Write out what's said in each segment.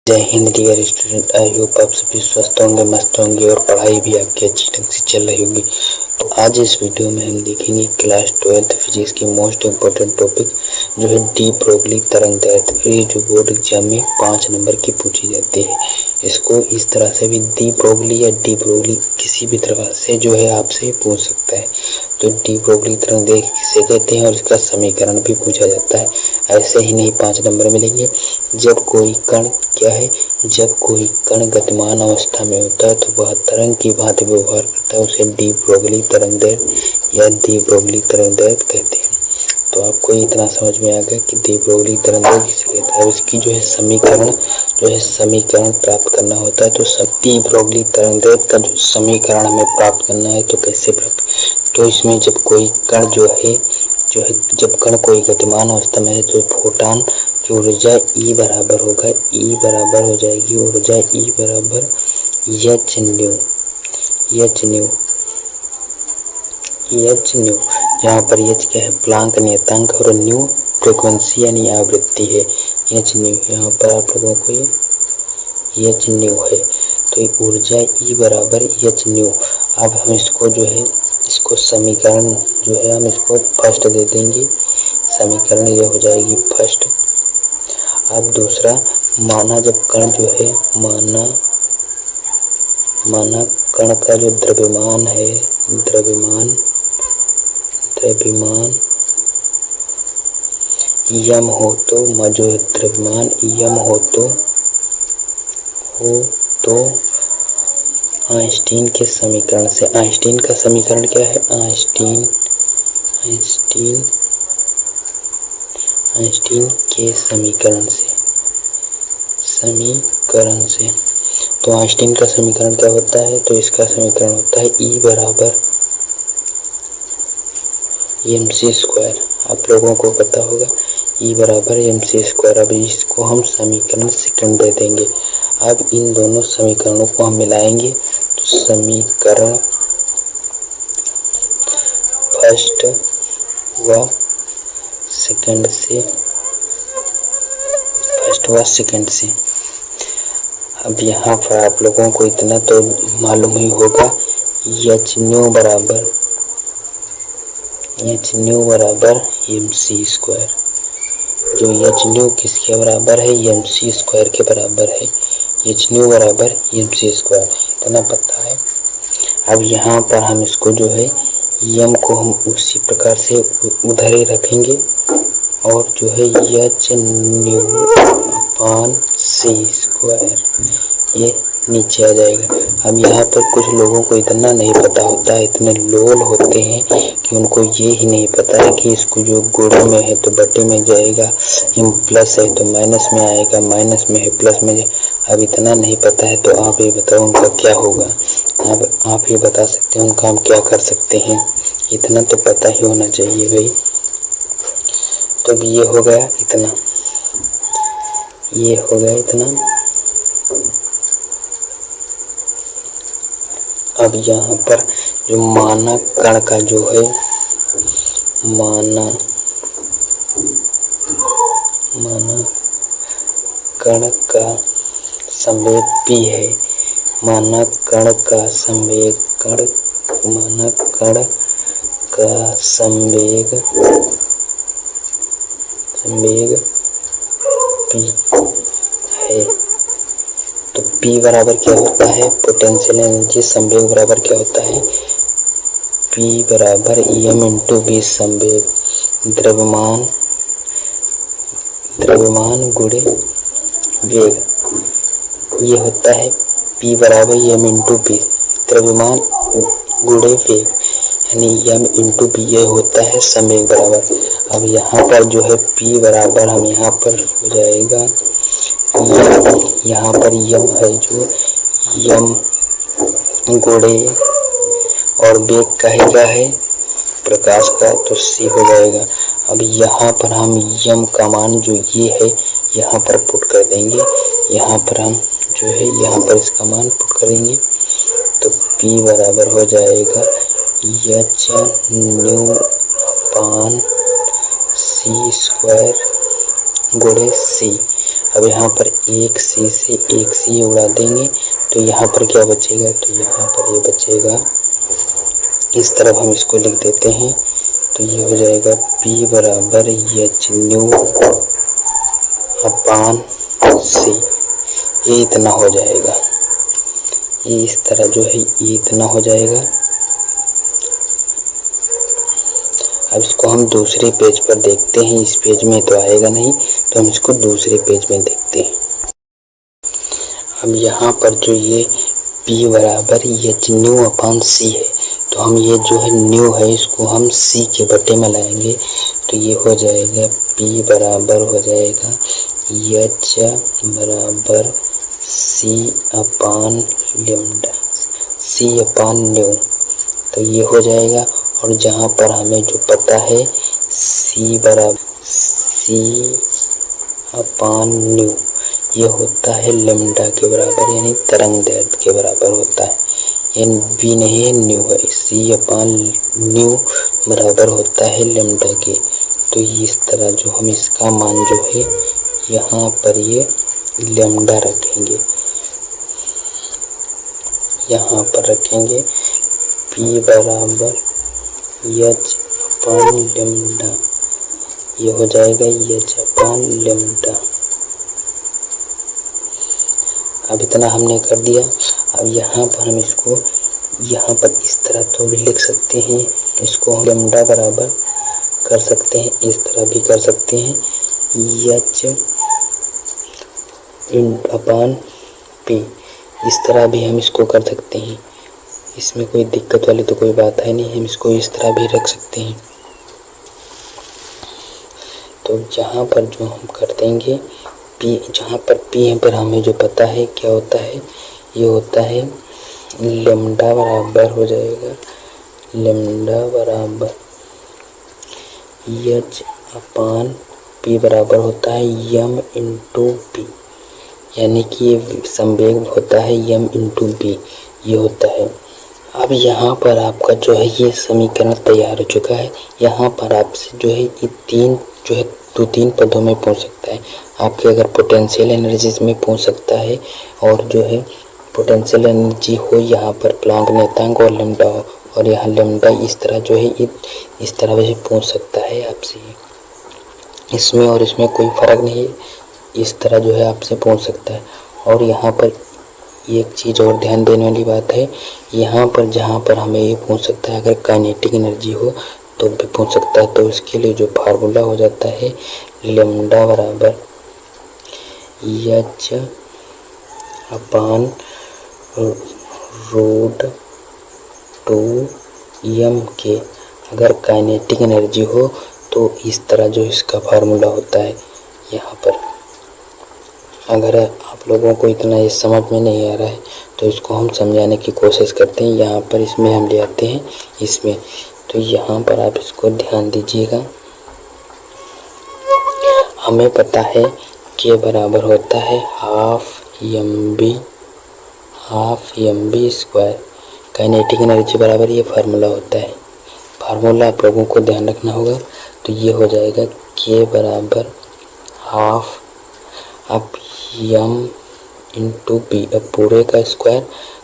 जय Hind dear student. I hope आप सभी स्वस्थ होंगे, मस्त होंगे और पढ़ाई भी आपकी अच्छी ढंग से चल रही होगी। तो आज इस वीडियो में हम देखेंगे क्लास 12th फिजिक्स की मोस्ट इम्पोर्टेंट टॉपिक जो है डी ब्रोगली तरंग दैर्ध्य। ये जो बोर्ड एग्जाम में 5 नंबर की पूछी जाती है। इसको इस तरह से भी डी ब्रोगली या डी ब्रोगली किसी भी तरह से जो है आपसे पूछ सकता है। तो डी ब्रोगली तरंग दैर्ध्य किसे कहते हैं और इसका समीकरण भी पूछा जाता है। ऐसे ही नहीं 5 नंबर मिलेंगे। जब कोई कण क्या है, जब कोई कण गतिमान अवस्था में होता है तो वह तरंग की भांति व्यवहार करता है, उसे डी ब्रोगली तरंग दैर्ध्य या डी ब्रोगली तरंग दैर्ध्य कहते हैं। तो आपको इतना समझ में आ गया कि डी ब्रोगली तरंग दैर्ध्य किसे कहते हैं। इसकी जो है समीकरण प्राप्त करना होता है। तो डी ब्रोगली तरंग दैर्ध्य का जो समीकरण हमें प्राप्त करना है तो कैसे प्राप्त, तो इसमें जब कोई कण जब कण कोई गतिमान अवस्था में है तो फोटॉन की ऊर्जा E बराबर होगा, E बराबर हो जाएगी ऊर्जा E बराबर एच न्यू, जहाँ पर एच क्या है, प्लांक नियतांक और न्यू फ्रीक्वेंसी यानी आवृत्ति है। एच न्यू यहाँ पर आप लोगों को ये एच न्यू है। तो ऊर्जा E बराबर एच न्यू। अब हम इसको जो है इसको समीकरण जो है हम इसको फर्स्ट दे देंगे। समीकरण ये हो जाएगी फर्स्ट। अब दूसरा, माना जब कण जो है माना कण का जो द्रव्यमान है, द्रव्यमान यम हो तो जो द्रव्यमान यम हो तो आइंस्टीन के समीकरण से, आइंस्टीन का समीकरण क्या है, आइंस्टीन के समीकरण से। तो आइंस्टीन का समीकरण क्या होता है, तो इसका समीकरण होता है E बराबर mc²। आप लोगों को पता होगा E बराबर mc²। अब इसको हम समीकरण सेकंड दे देंगे। अब इन दोनों समीकरणों को हम मिलाएंगे तो समीकरण फर्स्ट व सेकंड से। अब यहाँ पर आप लोगों को इतना तो मालूम ही होगा, एच न्यू बराबर mc²। जो एच न्यू किसके बराबर है, mc² के बराबर है। एच न्यू बराबर mc², इतना पता है। अब यहाँ पर हम इसको जो है यम को हम उसी प्रकार से उधर ही रखेंगे और जो है एच न्यू अपान c² ये नीचे आ जाएगा। अब यहाँ पर कुछ लोगों को इतना नहीं पता होता है, इतने लोल होते हैं कि उनको ये ही नहीं पता है कि इसको जो गुणे में है तो बटे में जाएगा, प्लस है तो माइनस में आएगा, माइनस में है प्लस में जाएगा। अब इतना नहीं पता है तो आप ये बताओ उनका क्या होगा। अब आप ये बता सकते हैं उनका हम क्या कर सकते हैं, इतना तो पता ही होना चाहिए भाई। तो अब ये हो गया इतना, ये हो गया इतना। अब यहाँ पर जो माना कण का जो है, माना कण का संवेग P है, माना कण का संवेग P है। तो P बराबर क्या होता है, पोटेंशियल एनर्जी संवेग बराबर क्या होता है, P बराबर m इंटू बी संवेग, द्रव्यमान गुणे वेग। ये होता है P बराबर m इंटू बी, द्रव्यमान गुणे वेग यानी m इंटू बी, ये होता है संवेग बराबर। अब यहाँ पर जो है P बराबर हम यहाँ पर हो जाएगा, यहाँ पर यम है जो यम गुणे और वेग का ही क्या है, प्रकाश का, तो c हो जाएगा। अब यहाँ पर हम यम का मान जो ये है यहाँ पर पुट कर देंगे, यहाँ पर हम जो है यहाँ पर इसका मान पुट करेंगे तो P बराबर हो जाएगा एच न्यू अपान c² गुणे c। अब यहाँ पर एक सी से एक सी उड़ा देंगे तो यहाँ पर क्या बचेगा, तो यहाँ पर ये बचेगा, इस तरफ हम इसको लिख देते हैं तो ये हो जाएगा P बराबर एच न्यू अपान सी। ये इतना हो जाएगा, ये इस तरह जो है ये इतना हो जाएगा। अब इसको हम दूसरे पेज पर देखते हैं, इस पेज में तो आएगा नहीं तो हम इसको दूसरे पेज में देखते हैं। अब यहाँ पर जो ये P बराबर एच न्यू अपान सी है तो हम ये जो है न्यू है इसको हम सी के बटे में लाएंगे तो ये हो जाएगा P बराबर हो जाएगा एच बराबर सी अपान लेमडा, सी अपान न्यू, तो ये हो जाएगा। और जहाँ पर हमें जो पता है सी बराबर सी अपान न्यू ये होता है लेमडा के बराबर, यानी तरंग दैर्ध्य के बराबर होता है। ये बी नहीं है, न्यू है। सी अपान न्यू बराबर होता है लेमडा के। तो इस तरह जो हम इसका मान जो है यहाँ पर ये लेमडा रखेंगे, यहाँ पर रखेंगे P बराबर एच अपान लेमडा, ये हो जाएगा एच अपान लेमडा। अब इतना हमने कर दिया। अब यहाँ पर हम इसको यहाँ पर इस तरह तो भी लिख सकते हैं, इसको हम लेमडा बराबर कर सकते हैं, इस तरह भी कर सकते हैं एच अपान P, इस तरह भी हम इसको कर सकते हैं। इसमें कोई दिक्कत वाली तो कोई बात है नहीं, हम इसको इस तरह भी रख सकते हैं। तो जहाँ पर जो हम कर देंगे P, जहाँ पर P यहाँ पर हमें जो पता है क्या होता है, ये होता है लेमडा बराबर हो जाएगा लेमडा बराबर एच अपान P बराबर होता है यम इंटू बी, यानी कि ये संवेग होता है यम इंटू बी, ये होता है। अब यहाँ पर आपका जो है ये समीकरण तैयार हो चुका है। यहाँ पर आपसे जो है ये तीन जो है दो तीन पदों में पूछ सकता है, आपके अगर पोटेंशियल एनर्जीज में पूछ सकता है, और जो है पोटेंशियल एनर्जी हो यहाँ पर प्लांक नियतांक और लेमडा हो, और यहाँ लेमडा इस तरह जो है इस तरह से पूछ सकता है आपसे। इसमें और इसमें कोई फ़र्क नहीं है, इस तरह जो है आपसे पूछ सकता है। और यहाँ पर एक चीज़ और ध्यान देने वाली बात है, यहाँ पर जहाँ पर हमें ये पूछ सकता है अगर काइनेटिक एनर्जी हो तो भी पूछ सकता है। तो इसके लिए जो फार्मूला हो जाता है लेमडा बराबर एच अपान रूट 2 यम के, अगर काइनेटिक एनर्जी हो तो इस तरह जो इसका फार्मूला होता है। यहाँ पर अगर आप लोगों को इतना ये समझ में नहीं आ रहा है तो इसको हम समझाने की कोशिश करते हैं। यहाँ पर इसमें हम ले आते हैं इसमें, तो यहाँ पर आप इसको ध्यान दीजिएगा। हमें पता है के बराबर होता है half M V square, kinetic energy बराबर ये फार्मूला होता है। फार्मूला आप लोगों को ध्यान रखना होगा। तो ये हो जाएगा के बराबर हाफ अब यम इंटू बी, अब पूरे का स्क्वायर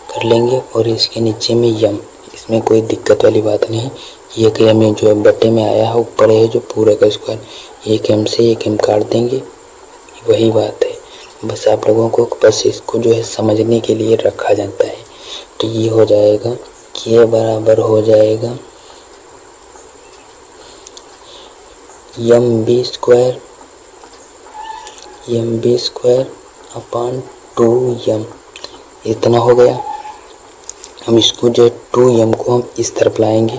कर लेंगे और इसके नीचे में यम, इसमें कोई दिक्कत वाली बात नहीं। एक यम जो बटे में आया है ऊपर है जो पूरे का स्क्वायर, एक एम से एक एम काट देंगे, वही बात है। बस आप लोगों को बस इसको जो है समझने के लिए रखा जाता है। तो ये हो जाएगा के बराबर हो जाएगा M V square upon 2m, इतना हो गया। हम इसको जो 2m को हम इस तरफ लाएंगे,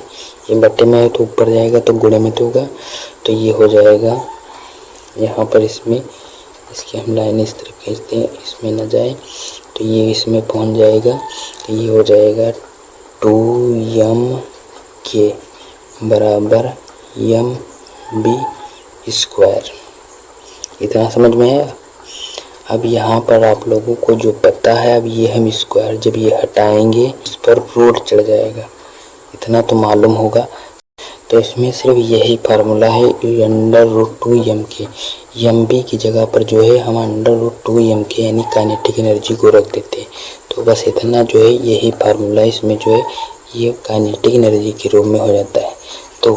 ये बटे में है तो ऊपर जाएगा तो गुणे में तो होगा, तो ये हो जाएगा यहाँ पर इसमें इसकी हम लाइन इस तरफ खींचते हैं, इसमें ना जाए तो ये इसमें पहुँच जाएगा। तो ये हो जाएगा 2m के बराबर एम बी स्क्वायर। इतना समझ में आया। अब यहाँ पर आप लोगों को जो पता है, अब ये हम स्क्वायर जब ये हटाएंगे इस पर रूट चढ़ जाएगा, इतना तो मालूम होगा। तो इसमें सिर्फ यही फार्मूला है अंडर रूट 2 यम के, एम बी की जगह पर जो है हम √2m के यानी काइनेटिक एनर्जी को रख देते हैं। तो बस इतना जो है यही फार्मूला इसमें जो है ये काइनेटिक एनर्जी के रूप में हो जाता है। तो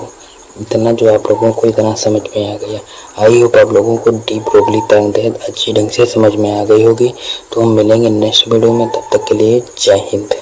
इतना जो आप लोगों को इतना समझ में आ गया। आई होप आप लोगों को डी ब्रोगली तरंग अच्छी ढंग से समझ में आ गई होगी। तो हम मिलेंगे नेक्स्ट वीडियो में, तब तक के लिए जय हिंद।